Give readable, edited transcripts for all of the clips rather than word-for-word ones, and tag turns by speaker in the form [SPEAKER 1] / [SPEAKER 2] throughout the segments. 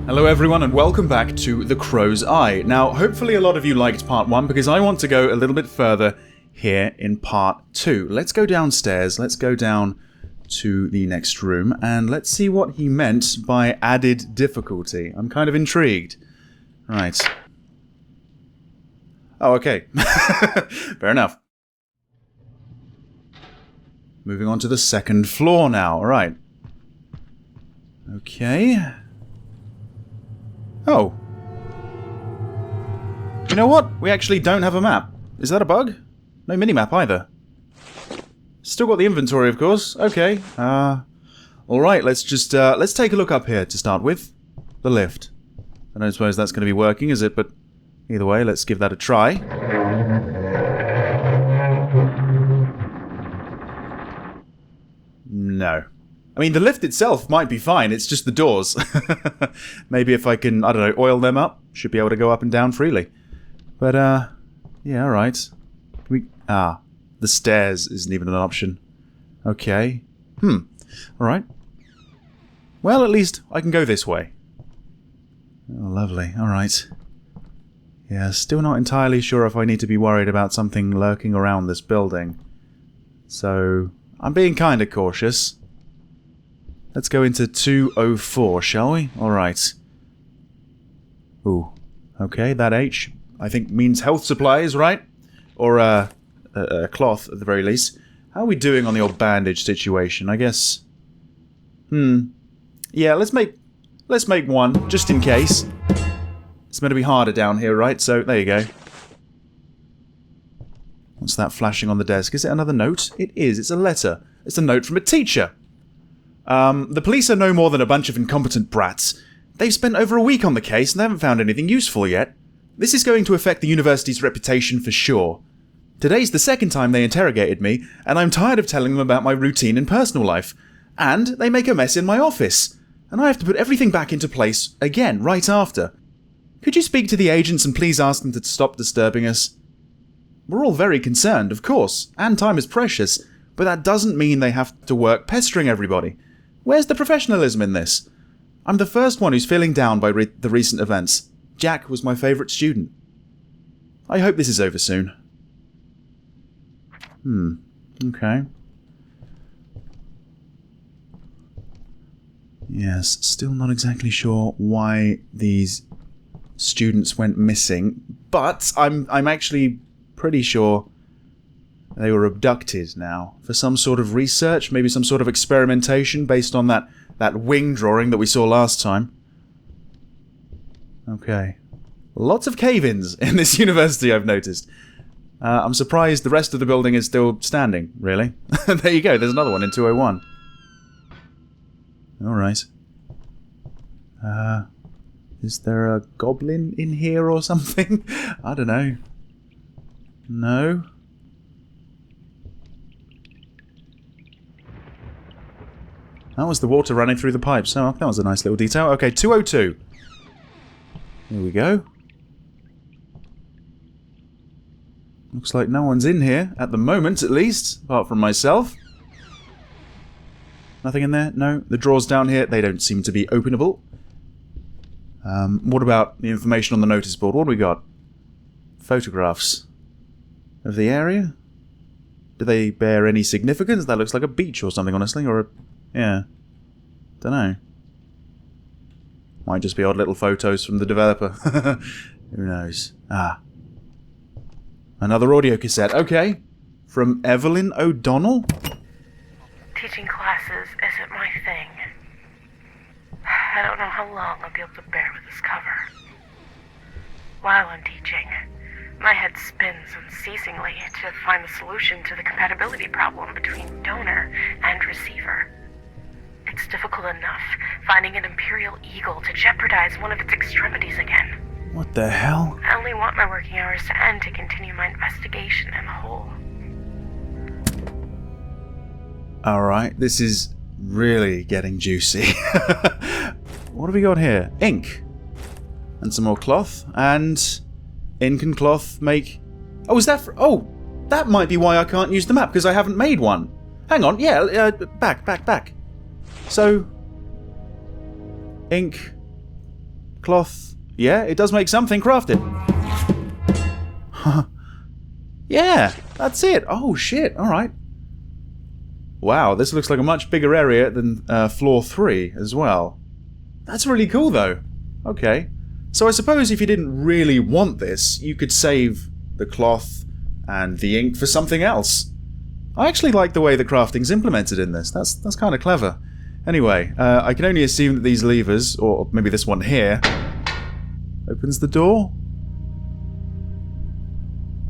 [SPEAKER 1] Hello everyone and welcome back to The Crow's Eye. Now, hopefully a lot of you liked part 1 because I want to go a little bit further here in part 2. Let's go downstairs, let's go down to the next room and let's see what he meant by added difficulty. I'm kind of intrigued. Right. Oh, okay. Fair enough. Moving on to the second floor now. Alright. Okay. Oh. You know what? We actually don't have a map. Is that a bug? No minimap either. Still got the inventory, of course. Okay. Alright, let's just, let's take a look up here to start with. The lift. I don't suppose that's going to be working, is it? But either way, let's give that a try. No. I mean, the lift itself might be fine, it's just the doors. Maybe if I can, I don't know, oil them up, should be able to go up and down freely. But, yeah, alright. The stairs isn't even an option. Okay. Alright. Well, at least I can go this way. Oh, lovely, alright. Yeah, still not entirely sure if I need to be worried about something lurking around this building. So, I'm being kinda cautious. Let's go into 204, shall we? Alright. Ooh. Okay, that H, I think, means health supplies, right? Or, a cloth, at the very least. How are we doing on the old bandage situation? I guess... Yeah, let's make one, just in case. It's meant to be harder down here, right? So, there you go. What's that flashing on the desk? Is it another note? It is. It's a letter. It's a note from a teacher. The police are no more than a bunch of incompetent brats. They've spent over a week on the case and they haven't found anything useful yet. This is going to affect the university's reputation for sure. Today's the second time they interrogated me, and I'm tired of telling them about my routine and personal life. And they make a mess in my office. And I have to put everything back into place again right after. Could you speak to the agents and please ask them to stop disturbing us? We're all very concerned, of course, and time is precious, but that doesn't mean they have to work pestering everybody. Where's the professionalism in this? I'm the first one who's feeling down by the recent events. Jack was my favourite student. I hope this is over soon. Okay. Yes, still not exactly sure why these students went missing, but I'm actually pretty sure they were abducted now for some sort of research, maybe some sort of experimentation based on that wing drawing that we saw last time. Okay. Lots of cave-ins in this university, I've noticed. I'm surprised the rest of the building is still standing, really. There you go, there's another one in 201. Alright. Is there a goblin in here or something? I don't know. No? That was the water running through the pipes. Oh, that was a nice little detail. Okay, 202. Here we go. Looks like no one's in here, at the moment at least, apart from myself. Nothing in there? No. The drawers down here, they don't seem to be openable. What about the information on the notice board? What do we got? Photographs of the area? Do they bear any significance? That looks like a beach or something, honestly, or a... Yeah. Dunno. Might just be odd little photos from the developer. Who knows? Another audio cassette. Okay. From Evelyn O'Donnell?
[SPEAKER 2] Teaching classes isn't my thing. I don't know how long I'll be able to bear with this cover. While I'm teaching, my head spins unceasingly to find the solution to the compatibility problem between donor and receiver. It's difficult enough finding an Imperial Eagle to jeopardize one of its extremities again.
[SPEAKER 1] What the hell?
[SPEAKER 2] I only want my working hours to end to continue my investigation in the hole.
[SPEAKER 1] Alright, this is really getting juicy. What have we got here? Ink. And some more cloth. And ink and cloth make... Oh, is that for... Oh, that might be why I can't use the map, because I haven't made one. Hang on, yeah, back. So, ink, cloth. Yeah, it does make something crafted. Yeah, that's it. Oh, shit. Alright. Wow, this looks like a much bigger area than floor 3 as well. That's really cool, though. Okay. So I suppose if you didn't really want this, you could save the cloth and the ink for something else. I actually like the way the crafting's implemented in this. That's kind of clever. Anyway, I can only assume that these levers, or maybe this one here, opens the door?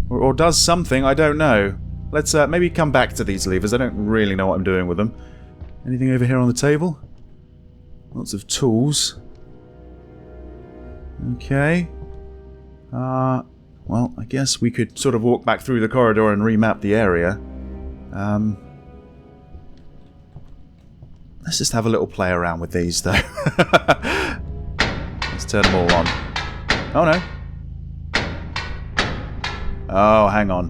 [SPEAKER 1] Or does something, I don't know. Let's maybe come back to these levers. I don't really know what I'm doing with them. Anything over here on the table? Lots of tools. Okay. Well, I guess we could sort of walk back through the corridor and remap the area. Let's just have a little play around with these, though. Let's turn them all on. Oh, no. Oh, hang on.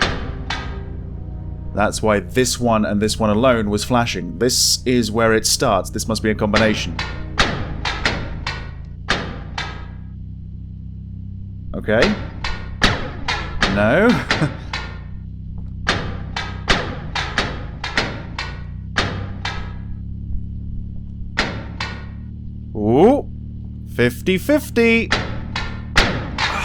[SPEAKER 1] That's why this one and this one alone was flashing. This is where it starts. This must be a combination. Okay. No. Ooh. 50-50.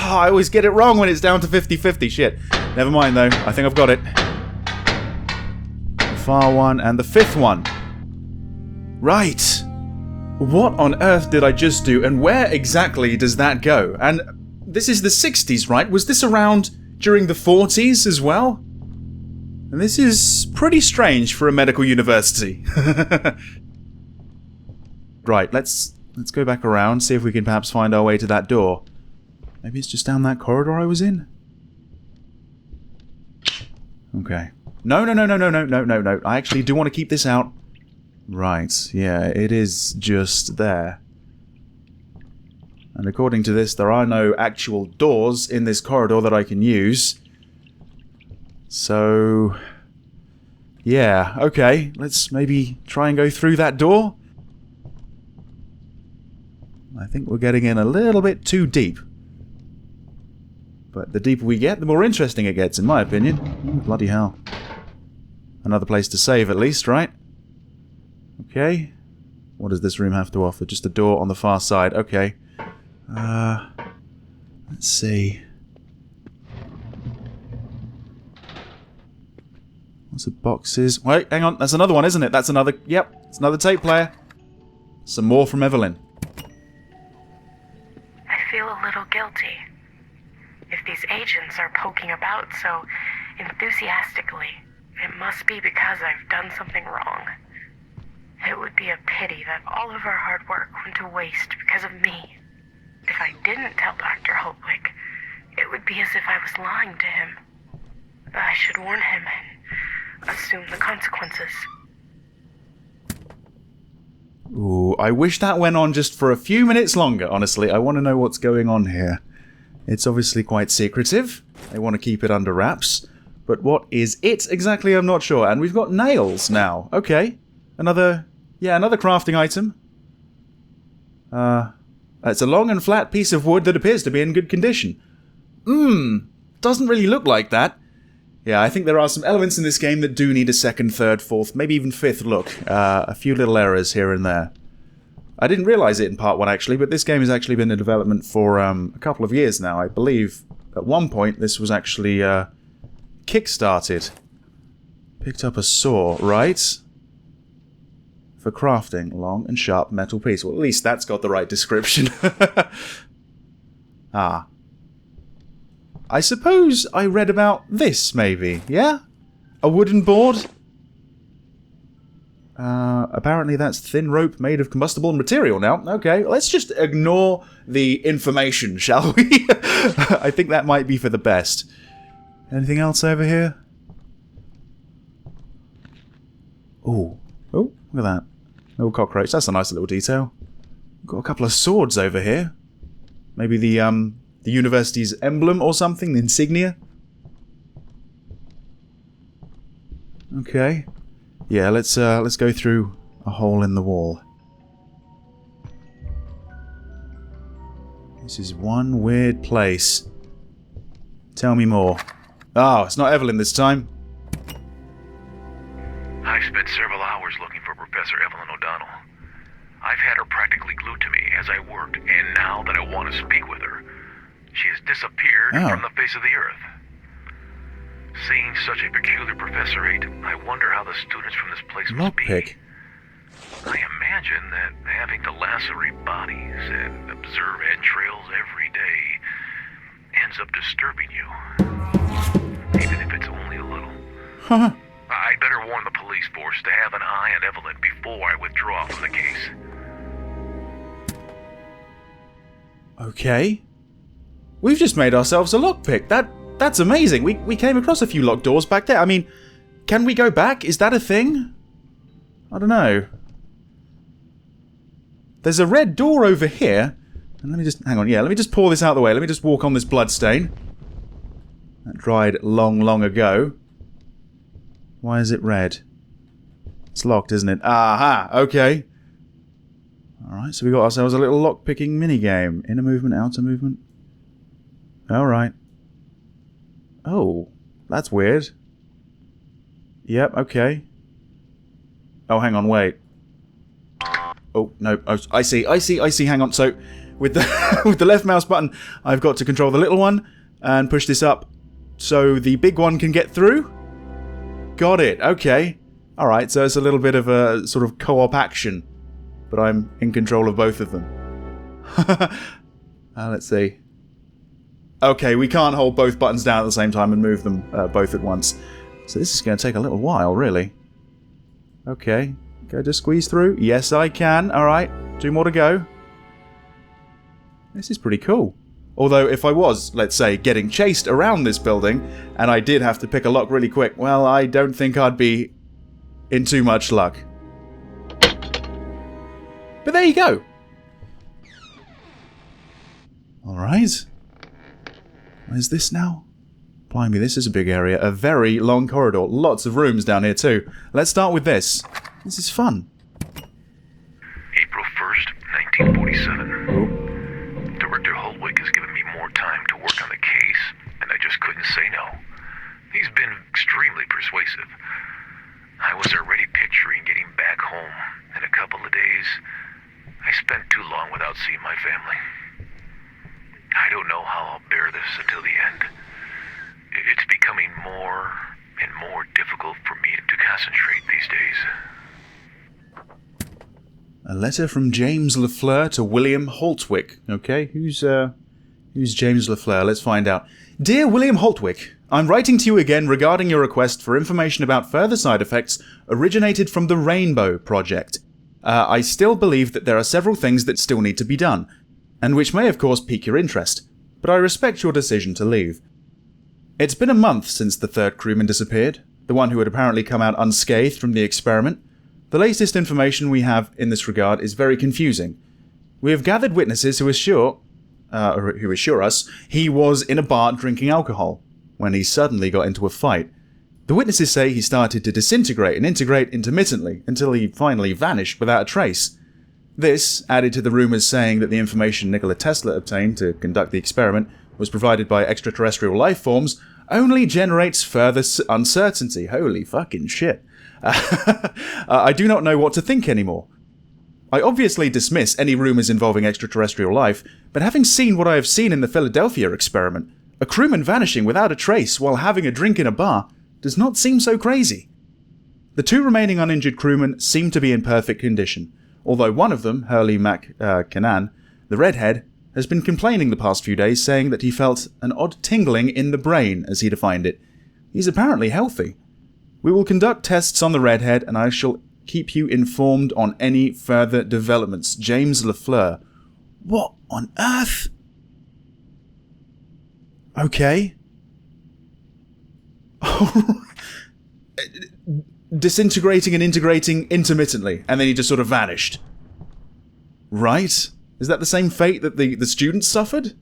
[SPEAKER 1] Oh, I always get it wrong when it's down to 50-50. Shit. Never mind, though. I think I've got it. The far one and the fifth one. Right. What on earth did I just do, and where exactly does that go? And this is the 60s, right? Was this around during the 40s as well? And this is pretty strange for a medical university. Right, let's go back around, see if we can perhaps find our way to that door. Maybe it's just down that corridor I was in? Okay. No. I actually do want to keep this out. Right, yeah, it is just there. And according to this, there are no actual doors in this corridor that I can use. So... yeah, okay. Let's maybe try and go through that door. I think we're getting in a little bit too deep. But the deeper we get, the more interesting it gets, in my opinion. Ooh, bloody hell. Another place to save, at least, right? Okay. What does this room have to offer? Just a door on the far side. Okay. Let's see. Lots of boxes. Wait, hang on. That's another one, isn't it? That's another... yep. It's another tape player. Some more from Evelyn.
[SPEAKER 2] I feel a little guilty. If these agents are poking about so enthusiastically, it must be because I've done something wrong. It would be a pity that all of our hard work went to waste because of me. If I didn't tell Dr. Holtwick, it would be as if I was lying to him. But I should warn him and assume the consequences.
[SPEAKER 1] Ooh, I wish that went on just for a few minutes longer, honestly. I want to know what's going on here. It's obviously quite secretive. They want to keep it under wraps. But what is it exactly? I'm not sure. And we've got nails now. Okay. Another crafting item. It's a long and flat piece of wood that appears to be in good condition. Doesn't really look like that. Yeah, I think there are some elements in this game that do need a second, third, fourth, maybe even fifth look. A few little errors here and there. I didn't realise it in part 1, actually, but this game has actually been in development for a couple of years now. I believe at one point this was actually kick-started. Picked up a saw, right? For crafting, long and sharp metal piece. Well, at least that's got the right description. Ah. I suppose I read about this, maybe, yeah? A wooden board? Apparently that's thin rope made of combustible material now. Okay, let's just ignore the information, shall we? I think that might be for the best. Anything else over here? Ooh. Oh, look at that. Little cockroach. That's a nice little detail. Got a couple of swords over here. Maybe the university's emblem or something, the insignia. Okay. Yeah, let's go through a hole in the wall. This is one weird place. Tell me more. Oh, it's not Evelyn this time.
[SPEAKER 3] I spent several hours looking for Professor Evelyn O'Donnell. I've had her practically glued to me as I worked, and now that I want to speak with her, she has disappeared from the face of the earth. Seeing such a peculiar professorate, I wonder how the students from this place must be.
[SPEAKER 1] Lockpick.
[SPEAKER 3] I imagine that having to lacerate bodies and observe entrails every day ends up disturbing you. Even if it's only a little. I'd better warn the police force to have an eye on Evelyn before I withdraw from the case.
[SPEAKER 1] Okay. We've just made ourselves a lockpick. That's amazing. We came across a few locked doors back there. I mean, can we go back? Is that a thing? I don't know. There's a red door over here. And let me just... Hang on, yeah, let me just pour this out of the way. Let me just walk on this bloodstain. That dried long, long ago. Why is it red? It's locked, isn't it? Aha! Okay. Alright, so we got ourselves a little lockpicking minigame. Inner movement, outer movement. Alright. Oh, that's weird. Yep, okay. Oh, hang on, wait. Oh, no. Oh, I see. Hang on. So, with the with the left mouse button, I've got to control the little one and push this up so the big one can get through. Got it. Okay. Alright, so it's a little bit of a sort of co-op action. But I'm in control of both of them. Let's see. Okay, we can't hold both buttons down at the same time and move them both at once. So this is going to take a little while, really. Okay. Go to squeeze through? Yes, I can. Alright. 2 more to go. This is pretty cool. Although, if I was, let's say, getting chased around this building, and I did have to pick a lock really quick, well, I don't think I'd be in too much luck. But there you go. Alright. Where's this now? Blimey, this is a big area. A very long corridor. Lots of rooms down here too. Let's start with this. This is fun.
[SPEAKER 3] April 1st, 1947.
[SPEAKER 1] Oh.
[SPEAKER 3] Director Holtwick has given me more time to work on the case, and I just couldn't say no. He's been extremely persuasive. I was already picturing getting back home in a couple of days. I spent too long without seeing my family. I don't know how I'll bear this until the end. It's becoming more and more difficult for me to concentrate these days.
[SPEAKER 1] A letter from James LaFleur to William Holtwick. Okay, who's James LaFleur? Let's find out. Dear William Holtwick, I'm writing to you again regarding your request for information about further side effects originated from the Rainbow Project. I still believe that there are several things that still need to be done, and which may of course pique your interest, but I respect your decision to leave. It's been a month since the third crewman disappeared, the one who had apparently come out unscathed from the experiment. The latest information we have in this regard is very confusing. We have gathered witnesses who assure us he was in a bar drinking alcohol, when he suddenly got into a fight. The witnesses say he started to disintegrate and integrate intermittently until he finally vanished without a trace. This, added to the rumours saying that the information Nikola Tesla obtained to conduct the experiment was provided by extraterrestrial life forms, only generates further uncertainty. Holy fucking shit. I do not know what to think anymore. I obviously dismiss any rumours involving extraterrestrial life, but having seen what I have seen in the Philadelphia experiment, a crewman vanishing without a trace while having a drink in a bar does not seem so crazy. The 2 remaining uninjured crewmen seem to be in perfect condition, although one of them, Hurley McCann, the redhead, has been complaining the past few days, saying that he felt an odd tingling in the brain, as he defined it. He's apparently healthy. We will conduct tests on the redhead, and I shall keep you informed on any further developments. James LaFleur. What on earth? Okay. Disintegrating and integrating intermittently, and then he just sort of vanished. Right? Is that the same fate that the students suffered?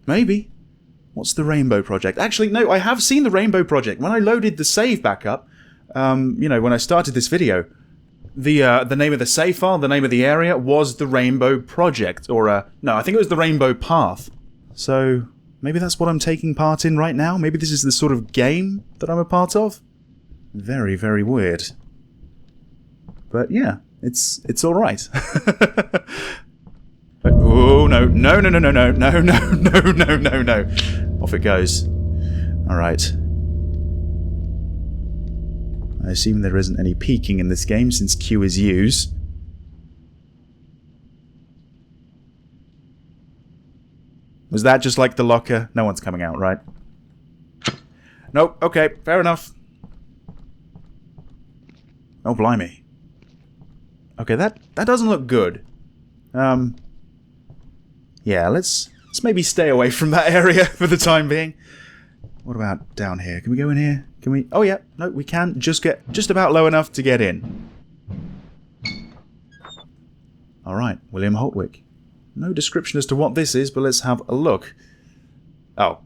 [SPEAKER 1] Maybe. What's the Rainbow Project? Actually, no, I have seen the Rainbow Project. When I loaded the save back up, when I started this video, the name of the save file, the name of the area, was the Rainbow Project. Or, no, I think it was the Rainbow Path. So, maybe that's what I'm taking part in right now? Maybe this is the sort of game that I'm a part of? Very, very weird. But yeah, it's alright. Oh, no, no, no, no, no, no, no, no, no, no, no, no. Off it goes. Alright. I assume there isn't any peeking in this game since Q is use. Was that just like the locker? No one's coming out, right? Nope, okay, fair enough. Oh, blimey. Okay, that doesn't look good. Yeah, let's maybe stay away from that area for the time being. What about down here? Can we go in here? Can we? Oh yeah, no, we can just get just about low enough to get in. Alright, William Holtwick. No description as to what this is, but let's have a look. Oh,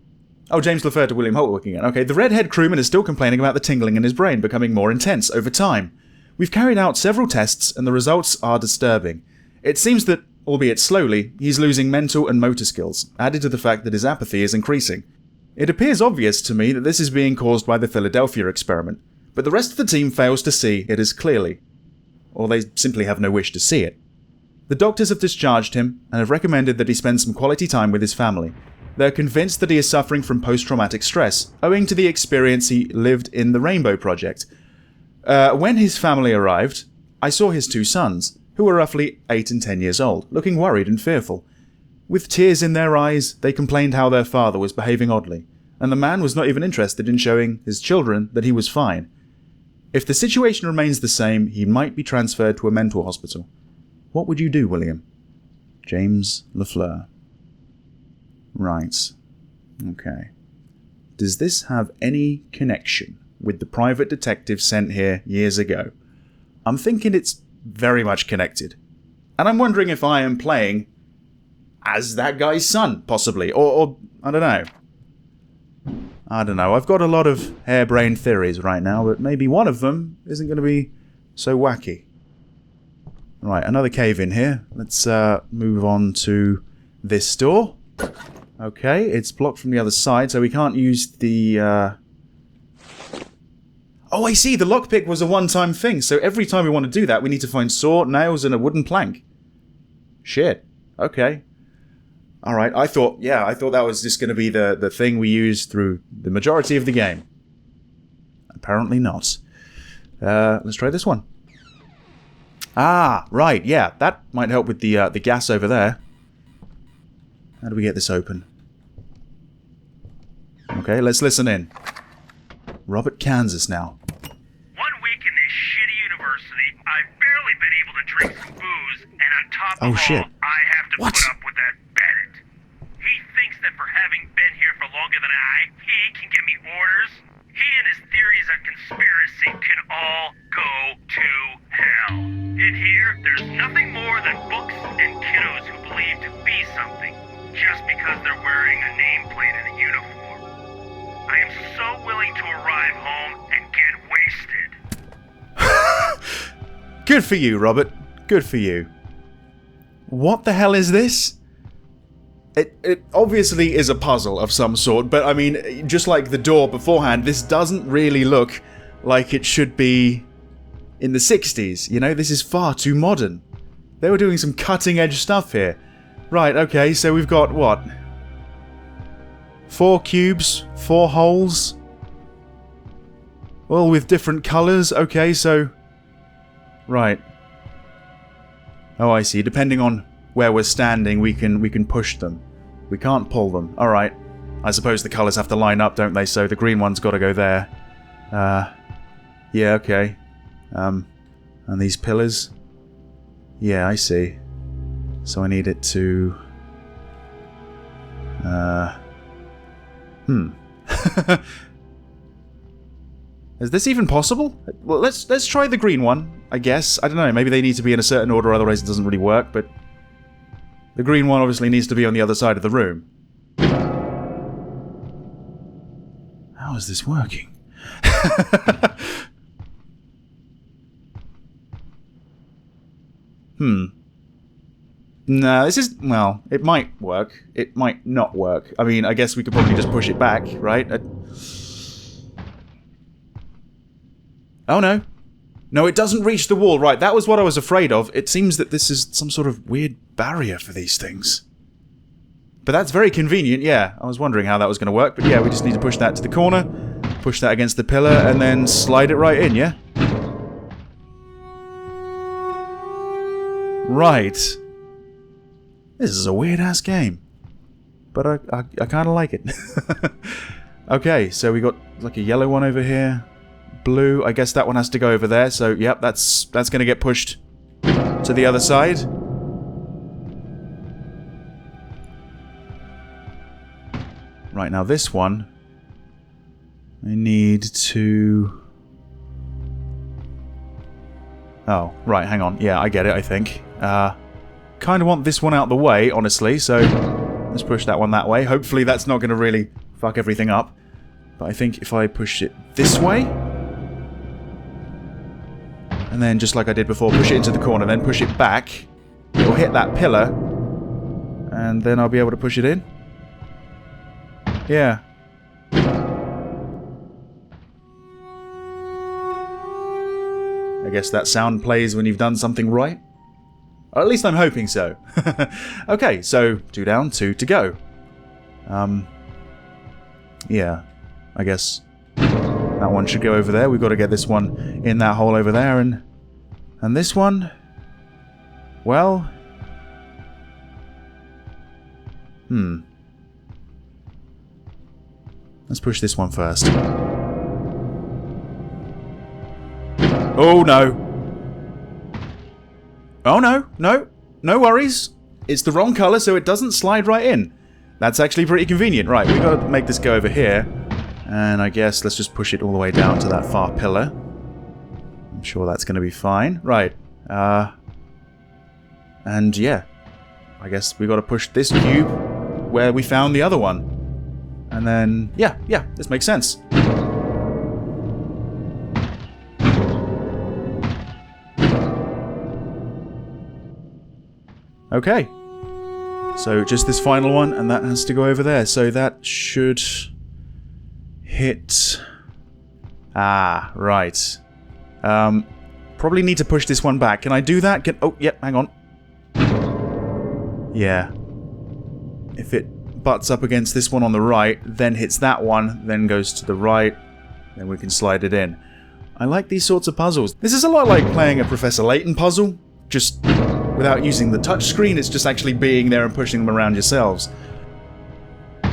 [SPEAKER 1] James referred to William Holtwick again. Okay, the redhead crewman is still complaining about the tingling in his brain becoming more intense over time. We've carried out several tests, and the results are disturbing. It seems that, albeit slowly, he's losing mental and motor skills, added to the fact that his apathy is increasing. It appears obvious to me that this is being caused by the Philadelphia experiment, but the rest of the team fails to see it as clearly. Or they simply have no wish to see it. The doctors have discharged him, and have recommended that he spend some quality time with his family. They're convinced that he is suffering from post-traumatic stress, owing to the experience he lived in the Rainbow Project. When his family arrived, I saw his two sons, who were roughly 8 and 10 years old, looking worried and fearful. With tears in their eyes, they complained how their father was behaving oddly, and the man was not even interested in showing his children that he was fine. If the situation remains the same, he might be transferred to a mental hospital. What would you do, William? James Lafleur. Right. Okay. Does this have any connection with the private detective sent here years ago? I'm thinking it's very much connected. And I'm wondering if I am playing as that guy's son, possibly. Or I don't know. I don't know. I've got a lot of harebrained theories right now, but maybe one of them isn't going to be so wacky. Right, another cave in here. Let's move on to this door. Okay, it's blocked from the other side, so we can't use the... Oh, I see! The lockpick was a one-time thing, so every time we want to do that, we need to find saw, nails, and a wooden plank. Shit. Okay. Alright, I thought that was just going to be the thing we use through the majority of the game. Apparently not. Let's try this one. Ah, right, yeah, that might help with the gas over there. How do we get this open? Okay, let's listen in. Robert, Kansas now.
[SPEAKER 4] 1 week in this shitty university, I've barely been able to drink some booze, and on top of
[SPEAKER 1] shit.
[SPEAKER 4] all, I have to put up with that Bennett. He thinks that for having been here for longer than he can give me orders. He and his theories on conspiracy can all go to hell. In here, there's nothing more than books and kiddos who believe to be something, just because they're wearing a nameplate and a uniform. I am so willing to arrive home and get wasted.
[SPEAKER 1] Good for you, Robert. Good for you. What the hell is this? It obviously is a puzzle of some sort, but I mean, just like the door beforehand, this doesn't really look like it should be in the 60s, you know? This is far too modern. They were doing some cutting-edge stuff here. Right, okay, so we've got, what? 4 cubes, 4 holes. All with different colours. Okay, so... Right. Oh, I see. Depending on where we're standing, we can push them. We can't pull them. Alright. I suppose the colours have to line up, don't they? So the green one's got to go there. Yeah, okay. And these pillars? Yeah, I see. So I need it to... Is this even possible? Well, let's try the green one, I guess. I don't know, maybe they need to be in a certain order, otherwise it doesn't really work, but... The green one obviously needs to be on the other side of the room. How is this working? No, this is... Well, it might work. It might not work. I mean, I guess we could probably just push it back, right? Oh, no. No, it doesn't reach the wall. Right, that was what I was afraid of. It seems that this is some sort of weird barrier for these things. But that's very convenient, yeah. I was wondering how that was going to work, but yeah, we just need to push that to the corner, push that against the pillar, and then slide it right in, yeah? Right. This is a weird-ass game. But I kind of like it. Okay, so we got like a yellow one over here. Blue, I guess that one has to go over there, so yep, that's going to get pushed to the other side. Right, now this one, I need to... Oh, right, hang on. Yeah, I get it, I think. Kind of want this one out the way, honestly, so let's push that one that way. Hopefully that's not going to really fuck everything up. But I think if I push it this way... And then, just like I did before, push it into the corner, then push it back. It'll hit that pillar. And then I'll be able to push it in. Yeah. I guess that sound plays when you've done something right. Or at least I'm hoping so. Okay, so 2 down, 2 to go. Yeah. I guess... that one should go over there. We've got to get this one in that hole over there, and this one, well, let's push this one first. Oh no! Oh no, no worries. It's the wrong color, so it doesn't slide right in. That's actually pretty convenient. Right, we've got to make this go over here. And I guess let's just push it all the way down to that far pillar. I'm sure that's going to be fine. Right. And yeah. I guess we got to push this cube where we found the other one. And then, yeah, this makes sense. Okay. So just this final one, and that has to go over there. So that should... hit... Ah, right. Probably need to push this one back. Can I do that? Oh, yep, hang on. Yeah. If it butts up against this one on the right, then hits that one, then goes to the right, then we can slide it in. I like these sorts of puzzles. This is a lot like playing a Professor Layton puzzle, just without using the touchscreen, it's just actually being there and pushing them around yourselves.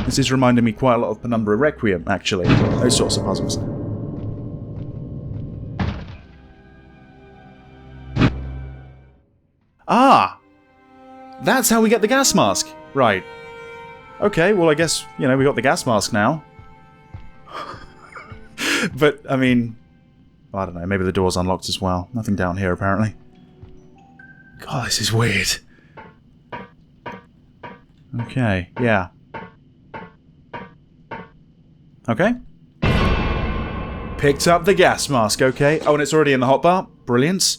[SPEAKER 1] This is reminding me quite a lot of Penumbra Requiem, actually. Those sorts of puzzles. Ah! That's how we get the gas mask. Right. Okay, well I guess, you know, we got the gas mask now. But, I mean... I don't know, maybe the door's unlocked as well. Nothing down here, apparently. God, this is weird. Okay, yeah. Okay. Picked up the gas mask, okay. Oh, and it's already in the hotbar. Brilliant.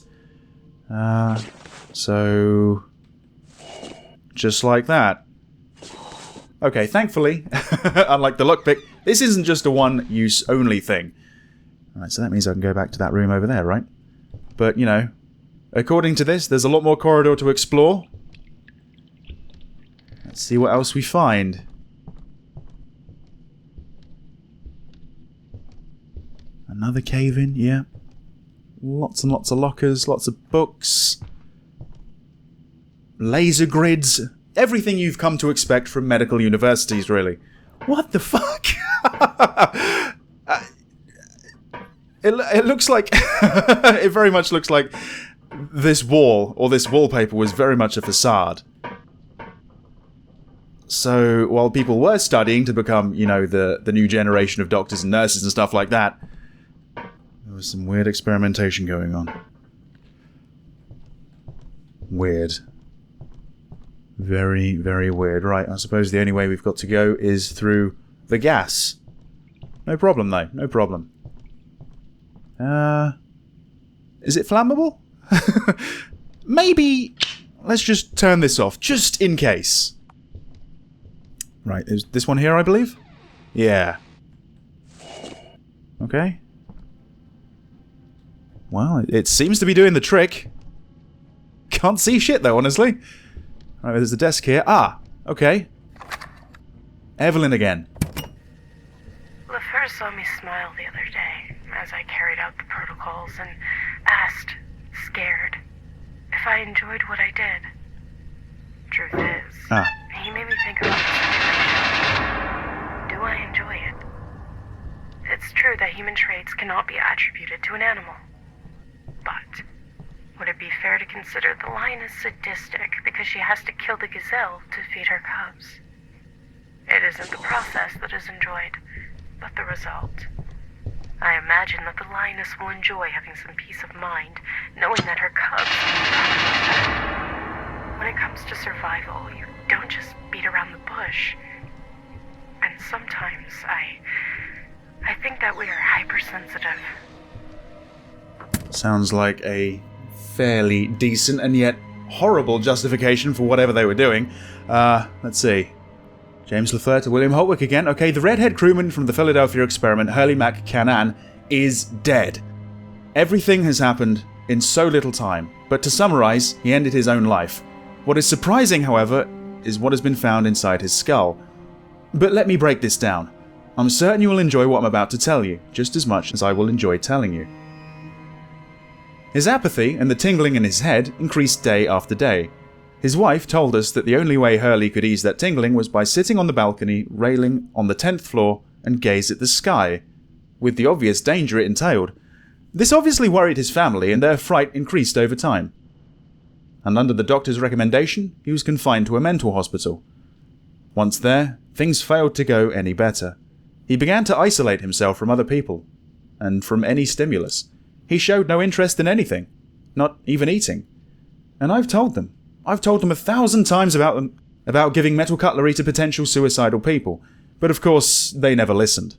[SPEAKER 1] So... just like that. Okay, thankfully, unlike the lockpick, this isn't just a one-use only thing. Alright, so that means I can go back to that room over there, right? But, you know, according to this, there's a lot more corridor to explore. Let's see what else we find. Another cave-in, yeah. Lots and lots of lockers, lots of books. Laser grids. Everything you've come to expect from medical universities, really. What the fuck? It looks like... it very much looks like this wall, or this wallpaper, was very much a facade. So, while people were studying to become, you know, the new generation of doctors and nurses and stuff like that, there was some weird experimentation going on. Weird. Very, very weird. Right, I suppose the only way we've got to go is through the gas. No problem, though. No problem. Is it flammable? maybe let's just turn this off, just in case. Right, is this one here, I believe? Yeah. Okay. Well, it seems to be doing the trick. Can't see shit, though, honestly. Right, there's a desk here. Ah, okay. Evelyn again.
[SPEAKER 2] LaFleur saw me smile the other day as I carried out the protocols and asked, scared, if I enjoyed what I did. Truth is, he made me think about the situation. Do I enjoy it? It's true that human traits cannot be attributed to an animal. But would it be fair to consider the lion as sadistic because she has to kill the gazelle to feed her cubs? It isn't the process that is enjoyed, but the result. I imagine that the lioness will enjoy having some peace of mind, knowing that her cubs can be properly fed. When it comes to survival, you don't just beat around the bush. And sometimes I think that we are hypersensitive.
[SPEAKER 1] Sounds like a fairly decent and yet horrible justification for whatever they were doing. Let's see. James LaFleur to William Holtwick again. Okay, the redhead crewman from the Philadelphia experiment, Hurley McCann, is dead. Everything has happened in so little time, but to summarize, he ended his own life. What is surprising, however, is what has been found inside his skull. But let me break this down. I'm certain you will enjoy what I'm about to tell you, just as much as I will enjoy telling you. His apathy and the tingling in his head increased day after day. His wife told us that the only way Hurley could ease that tingling was by sitting on the balcony railing on the 10th floor and gaze at the sky, with the obvious danger it entailed. This obviously worried his family, and their fright increased over time. And under the doctor's recommendation, he was confined to a mental hospital. Once there, things failed to go any better. He began to isolate himself from other people, and from any stimulus. He showed no interest in anything, not even eating. And I've told them 1,000 times about giving metal cutlery to potential suicidal people, but of course, they never listened.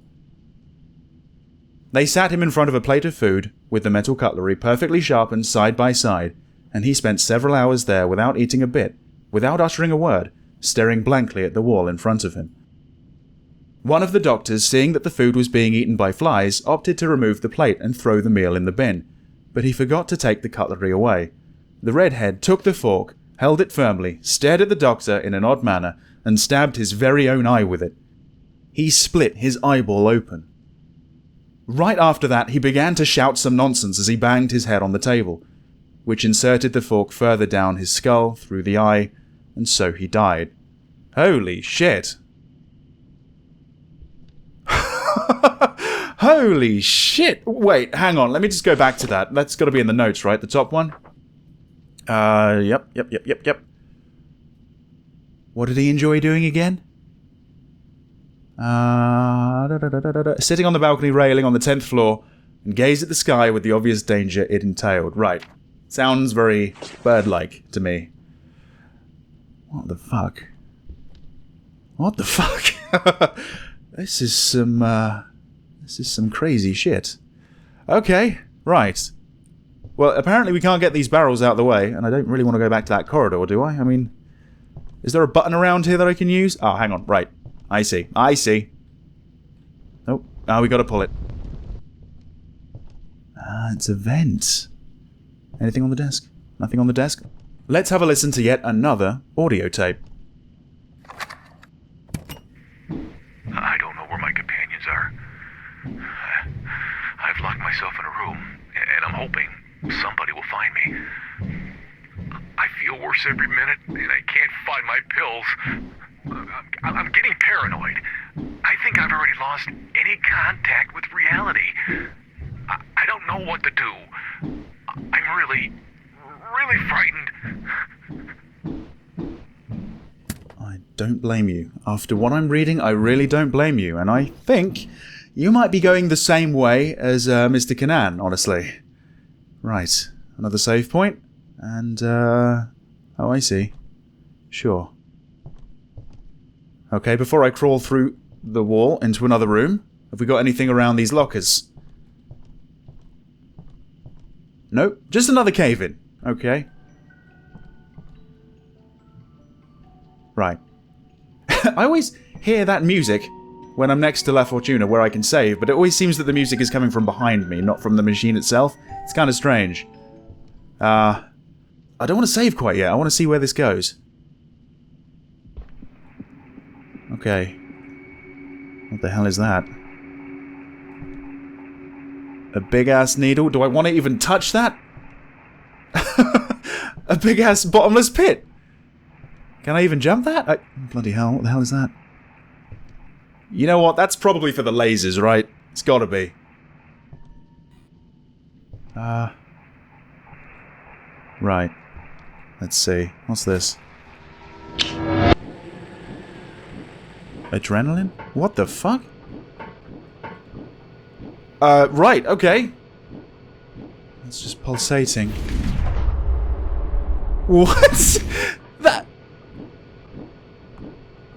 [SPEAKER 1] They sat him in front of a plate of food, with the metal cutlery perfectly sharpened side by side, and he spent several hours there without eating a bit, without uttering a word, staring blankly at the wall in front of him. One of the doctors, seeing that the food was being eaten by flies, opted to remove the plate and throw the meal in the bin, but he forgot to take the cutlery away. The redhead took the fork, held it firmly, stared at the doctor in an odd manner, and stabbed his very own eye with it. He split his eyeball open. Right after that, he began to shout some nonsense as he banged his head on the table, which inserted the fork further down his skull through the eye, and so he died. Holy shit. Holy shit! Wait, hang on, let me just go back to that. That's got to be in the notes, right? The top one? Yep. What did he enjoy doing again? Sitting on the balcony railing on the 10th floor and gaze at the sky with the obvious danger it entailed. Right. Sounds very bird-like to me. What the fuck? What the fuck? This is some crazy shit. Okay, right. Well, apparently we can't get these barrels out of the way, and I don't really want to go back to that corridor, do I? I mean, is there a button around here that I can use? Oh, hang on, right. I see. Oh, we gotta pull it. It's a vent. Anything on the desk? Nothing on the desk? Let's have a listen to yet another audio tape.
[SPEAKER 3] I don't know where my companions are. I've locked myself in a room, and I'm hoping somebody will find me. I feel worse every minute, and I can't find my pills. I'm getting paranoid. I think I've already lost any contact with reality. I don't know what to do. I'm really frightened.
[SPEAKER 1] I don't blame you. After what I'm reading, I really don't blame you, and I think you might be going the same way as Mr. Canaan, honestly. Right, another save point, and oh, I see. Sure. Okay, before I crawl through the wall into another room, have we got anything around these lockers? Nope, just another cave-in. Okay. Right. I always hear that music when I'm next to La Fortuna where I can save, but it always seems that the music is coming from behind me, not from the machine itself. It's kind of strange. I don't want to save quite yet. I want to see where this goes. Okay. What the hell is that? A big-ass needle? Do I want to even touch that? A big-ass bottomless pit! Can I even jump that? Bloody hell, what the hell is that? You know what? That's probably for the lasers, right? It's gotta be. Right. Let's see. What's this? Adrenaline? What the fuck? Right, okay. It's just pulsating. What? That...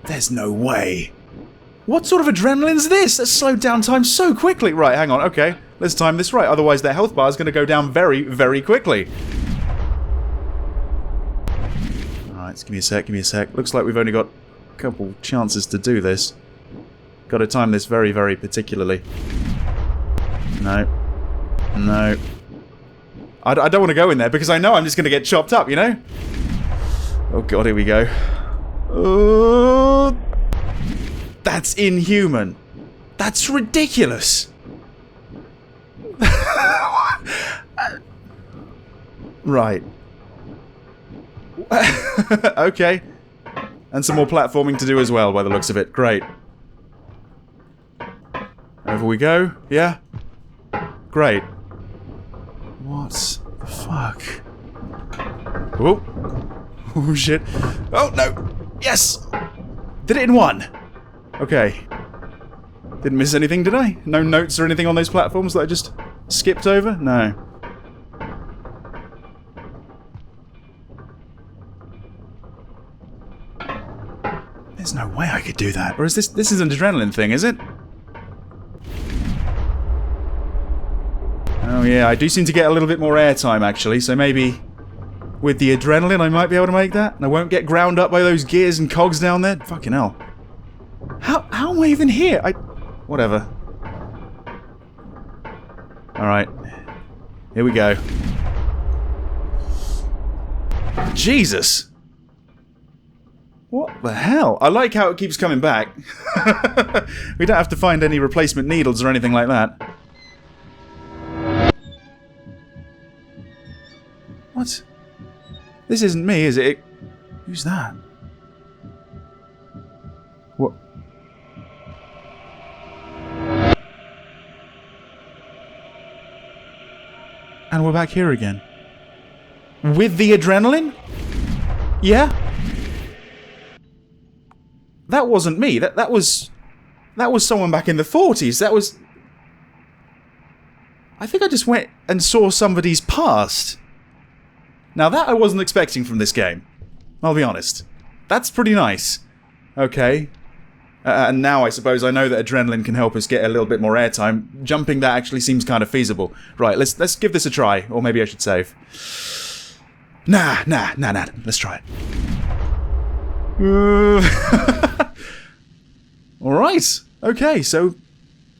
[SPEAKER 1] There's no way. What sort of adrenaline's this? That slowed down time so quickly. Right, hang on, okay. Let's time this right, otherwise their health bar is going to go down very, very quickly. Alright, give me a sec. Looks like we've only got a couple chances to do this. Got to time this very, very particularly. No. No. I don't want to go in there because I know I'm just going to get chopped up, you know? Oh god, here we go. Oh, that's inhuman. That's ridiculous. Right. Okay. And some more platforming to do as well, by the looks of it. Great. Over we go. Yeah? Great. What the fuck? Oh. Oh, shit. Oh, no. Yes! Did it in one. Okay. Didn't miss anything, did I? No notes or anything on those platforms that I just skipped over? No. There's no way I could do that. Or is this is an adrenaline thing, is it? Oh yeah, I do seem to get a little bit more airtime actually, so maybe with the adrenaline I might be able to make that, and I won't get ground up by those gears and cogs down there. Fucking hell. How am I even here? Whatever. Alright. Here we go. Jesus! What the hell? I like how it keeps coming back. We don't have to find any replacement needles or anything like that. What? This isn't me, is it? Who's that? What? And we're back here again. With the adrenaline? Yeah? That wasn't me. That was someone back in the 40s. That was... I think I just went and saw somebody's past. Now that I wasn't expecting from this game. I'll be honest. That's pretty nice. Okay. And now I suppose I know that adrenaline can help us get a little bit more airtime. Jumping that actually seems kind of feasible. Right, let's give this a try. Or maybe I should save. Nah. Let's try it. Alright. Okay, so...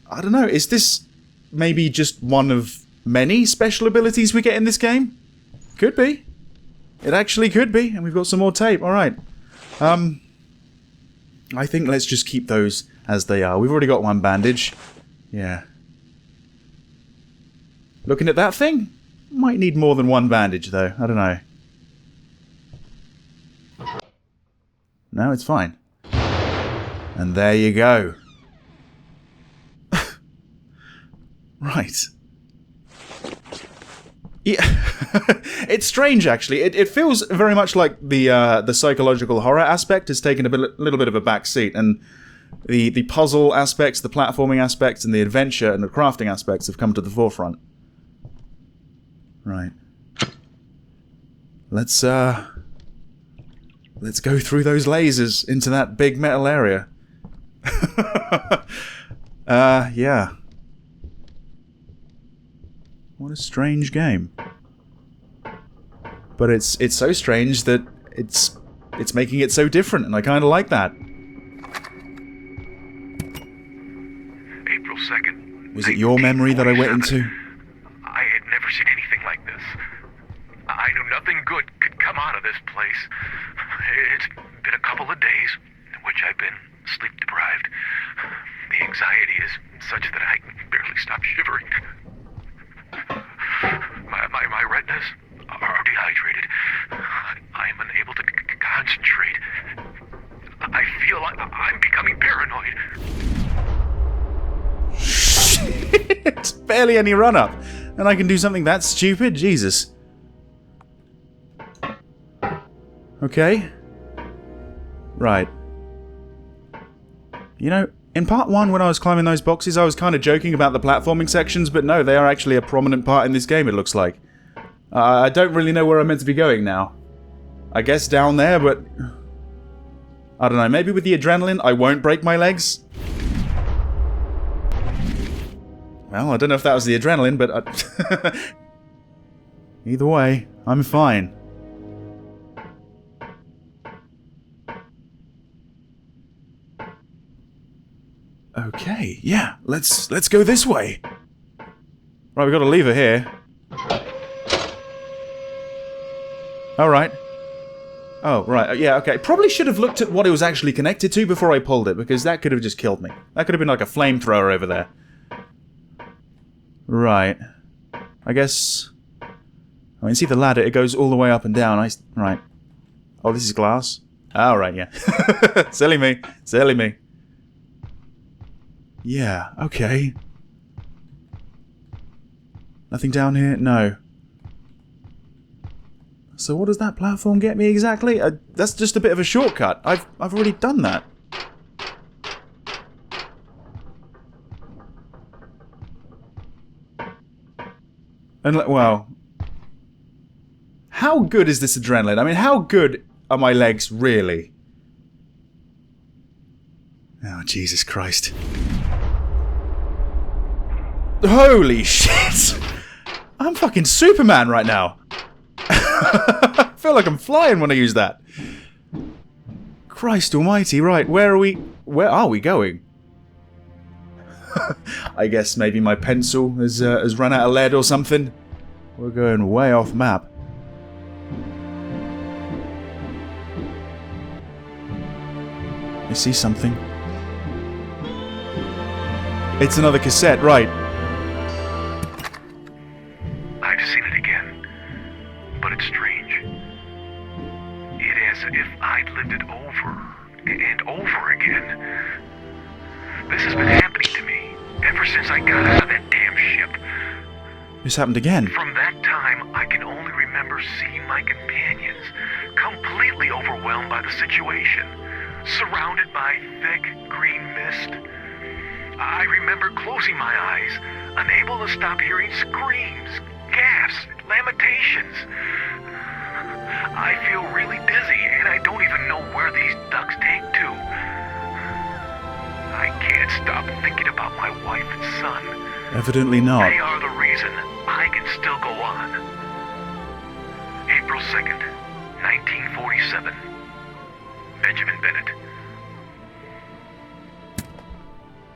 [SPEAKER 1] I don't know. Is this maybe just one of many special abilities we get in this game? Could be. It actually could be. And we've got some more tape. Alright. I think let's just keep those as they are. We've already got one bandage. Yeah. Looking at that thing? Might need more than one bandage, though. I don't know. No, it's fine. And there you go. Right. Yeah. It's strange, actually. It feels very much like the psychological horror aspect has taken a little bit of a back seat, and the puzzle aspects, the platforming aspects, and the adventure and the crafting aspects have come to the forefront. Right. Let's go through those lasers into that big metal area. Yeah. What a strange game. But it's so strange that it's it's making it so different, and I kind of like that.
[SPEAKER 3] April 2nd.
[SPEAKER 1] Was it your memory that I went into?
[SPEAKER 3] I had never seen anything like this. I knew nothing good could come out of this place. It's been a couple of days in which I've been sleep deprived. The anxiety is such that I can barely stop shivering. My retinas are dehydrated. I am unable to concentrate. I feel I'm becoming paranoid.
[SPEAKER 1] It's barely any run-up, and I can do something that stupid? Jesus. Okay. Right. You know, in part 1, when I was climbing those boxes, I was kind of joking about the platforming sections, but no, they are actually a prominent part in this game, it looks like. I don't really know where I'm meant to be going now. I guess down there, but... I don't know, maybe with the adrenaline, I won't break my legs? Well, I don't know if that was the adrenaline, but... Either way, I'm fine. Okay, yeah, let's go this way. Right, we've got a lever here. Alright. Oh, right, yeah, okay. Probably should have looked at what it was actually connected to before I pulled it, because that could have just killed me. That could have been like a flamethrower over there. Right. I guess... I mean, see the ladder, it goes all the way up and down. Right. Oh, this is glass? Oh, right, yeah. Silly me. Silly me. Yeah, okay. Nothing down here? No. So what does that platform get me exactly? That's just a bit of a shortcut. I've already done that. And, well... How good is this adrenaline? I mean, how good are my legs, really? Oh, Jesus Christ. Holy shit! I'm fucking Superman right now. I feel like I'm flying when I use that. Christ almighty, right, where are we going? I guess maybe my pencil has run out of lead or something. We're going way off map. I see something. It's another cassette, right.
[SPEAKER 3] I've seen it again, but it's strange. It is as if I'd lived it over and over again. This has been happening to me ever since I got out of that damn ship.
[SPEAKER 1] This happened again.
[SPEAKER 3] From that time, I can only remember seeing my companions completely overwhelmed by the situation, surrounded by thick green mist. I remember closing my eyes, unable to stop hearing screams, gasps, lamentations. I feel really dizzy, and I don't even know where these ducks take to. I can't stop thinking about my wife and son.
[SPEAKER 1] Evidently not.
[SPEAKER 3] They are the reason I can still go on. April 2nd, 1947. Benjamin Bennett.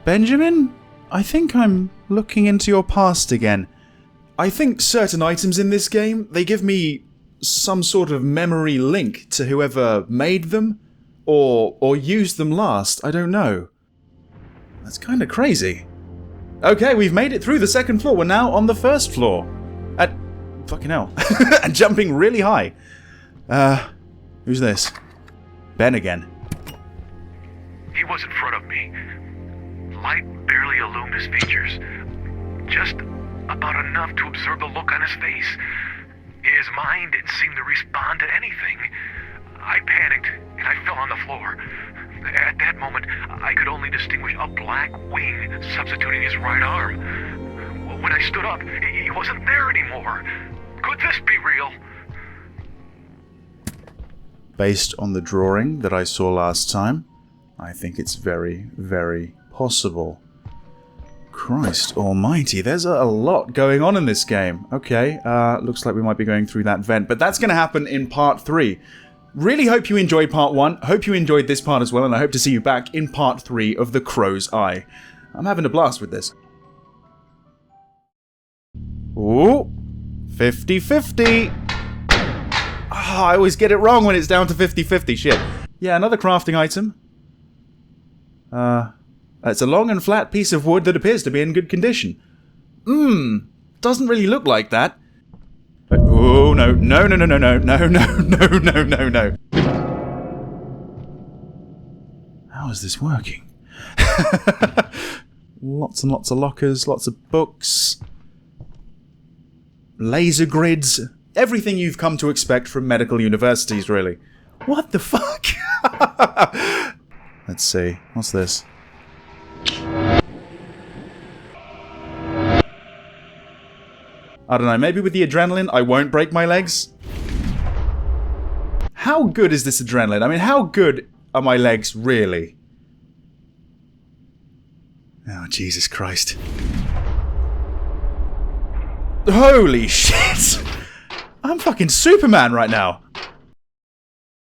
[SPEAKER 1] Benjamin? I think I'm looking into your past again. I think certain items in this game, they give me some sort of memory link to whoever made them, or used them last, I don't know. That's kind of crazy. Okay, we've made it through the second floor, we're now on the first floor. Fucking hell. And jumping really high. Who's this? Ben again.
[SPEAKER 3] He was in front of me. Light barely illumined his features. Just about enough to observe the look on his face. His mind didn't seem to respond to anything. I panicked, and I fell on the floor. At that moment, I could only distinguish a black wing substituting his right arm. When I stood up, he wasn't there anymore. Could this be real?
[SPEAKER 1] Based on the drawing that I saw last time, I think it's very, very possible. Christ almighty, there's a lot going on in this game. Okay, looks like we might be going through that vent, but that's going to happen in part 3. Really hope you enjoyed part 1. Hope you enjoyed this part as well, and I hope to see you back in part 3 of The Crow's Eye. I'm having a blast with this. Ooh, 50-50. I always get it wrong when it's down to 50-50, shit. Yeah, another crafting item. It's a long and flat piece of wood that appears to be in good condition. Doesn't really look like that. But, oh, no. How is this working? Lots and lots of lockers, lots of books. Laser grids. Everything you've come to expect from medical universities, really. What the fuck? Let's see. What's this? I don't know, maybe with the adrenaline I won't break my legs? How good is this adrenaline? I mean, how good are my legs, really? Oh, Jesus Christ. Holy shit! I'm fucking Superman right now!